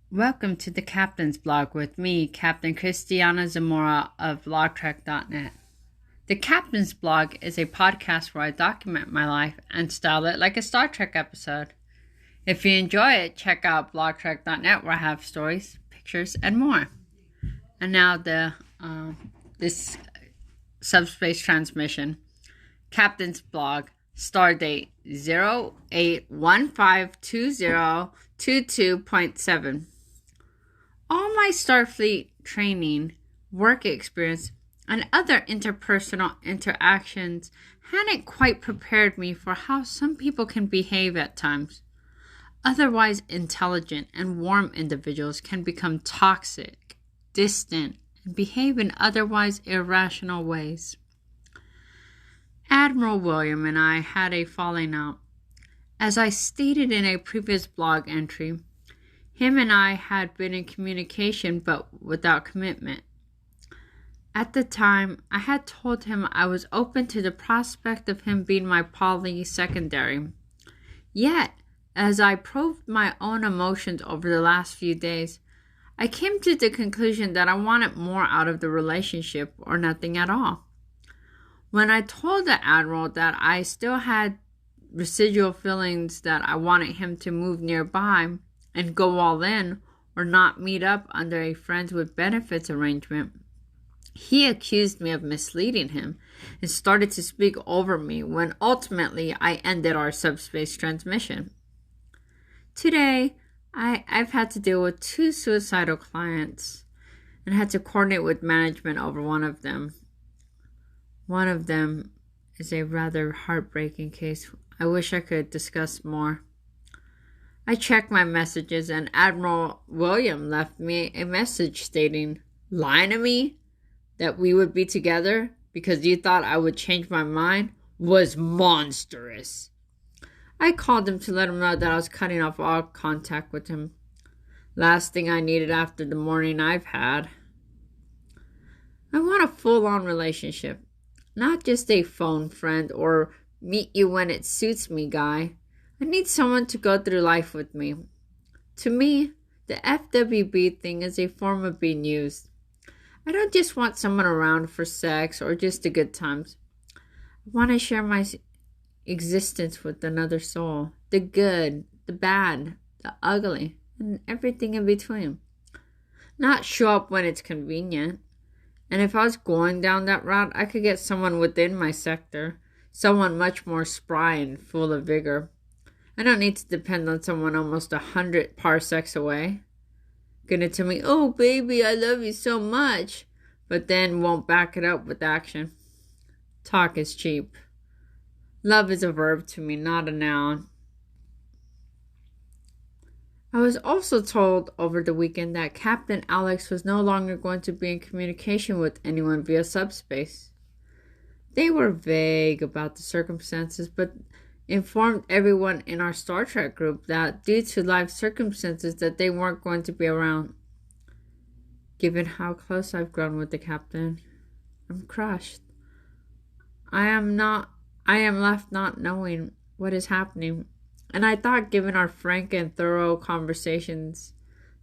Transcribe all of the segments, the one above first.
Welcome to the Captain's Blog with me, Captain Christiana Zamora of blogtrek.net. The Captain's Blog is a podcast where I document my life and style it like a Star Trek episode. If you enjoy it, check out blogtrek.net where I have stories, pictures, and more. And now this subspace transmission. Captain's Blog, Stardate 08152022.7. All my Starfleet training, work experience, and other interpersonal interactions hadn't quite prepared me for how some people can behave at times. Otherwise intelligent and warm individuals can become toxic, distant, and behave in otherwise irrational ways. Admiral William and I had a falling out. As I stated in a previous blog entry, him and I had been in communication but without commitment. At the time, I had told him I was open to the prospect of him being my poly secondary. Yet, as I probed my own emotions over the last few days, I came to the conclusion that I wanted more out of the relationship or nothing at all. When I told the Admiral that I still had residual feelings that I wanted him to move nearby and go all in or not meet up under a friends with benefits arrangement, he accused me of misleading him and started to speak over me when ultimately I ended our subspace transmission. Today, I've had to deal with 2 suicidal clients and had to coordinate with management over one of them. One of them is a rather heartbreaking case. I wish I could discuss more. I checked my messages and Admiral William left me a message stating, "Lying to me that we would be together because you thought I would change my mind was monstrous." I called him to let him know that I was cutting off all contact with him. Last thing I needed after the morning I've had. I want a full-on relationship, not just a phone friend or meet you when it suits me guy. I need someone to go through life with me. To me, the FWB thing is a form of being used. I don't just want someone around for sex or just the good times. I want to share my existence with another soul. The good, the bad, the ugly, and everything in between. Not show up when it's convenient. And if I was going down that route, I could get someone within my sector. Someone much more spry and full of vigor. I don't need to depend on someone almost 100 parsecs away. Gonna tell me, "Oh baby, I love you so much," but then won't back it up with action. Talk is cheap. Love is a verb to me, not a noun. I was also told over the weekend that Captain Alex was no longer going to be in communication with anyone via subspace. They were vague about the circumstances, but informed everyone in our Star Trek group that due to life circumstances that they weren't going to be around. Given how close I've grown with the captain, I'm crushed. I am left not knowing what is happening, and I thought given our frank and thorough conversations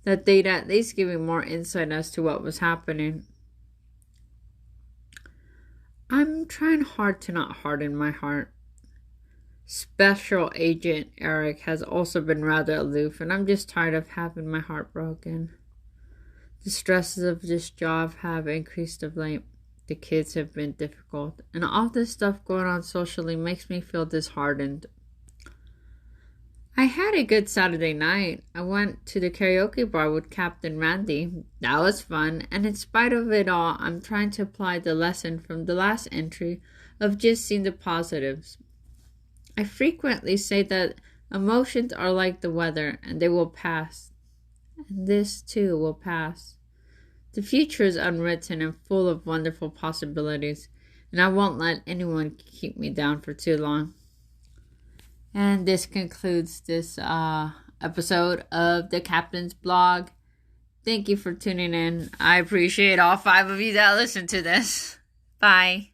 that they'd at least give me more insight as to what was happening. I'm trying hard to not harden my heart. Special Agent Eric has also been rather aloof, and I'm just tired of having my heart broken. The stresses of this job have increased of late. The kids have been difficult, and all this stuff going on socially makes me feel disheartened. I had a good Saturday night. I went to the karaoke bar with Captain Randy. That was fun, and in spite of it all, I'm trying to apply the lesson from the last entry of just seeing the positives. I frequently say that emotions are like the weather, and they will pass. And this, too, will pass. The future is unwritten and full of wonderful possibilities, and I won't let anyone keep me down for too long. And this concludes this episode of the Captain's Blog. Thank you for tuning in. I appreciate all 5 of you that listen to this. Bye.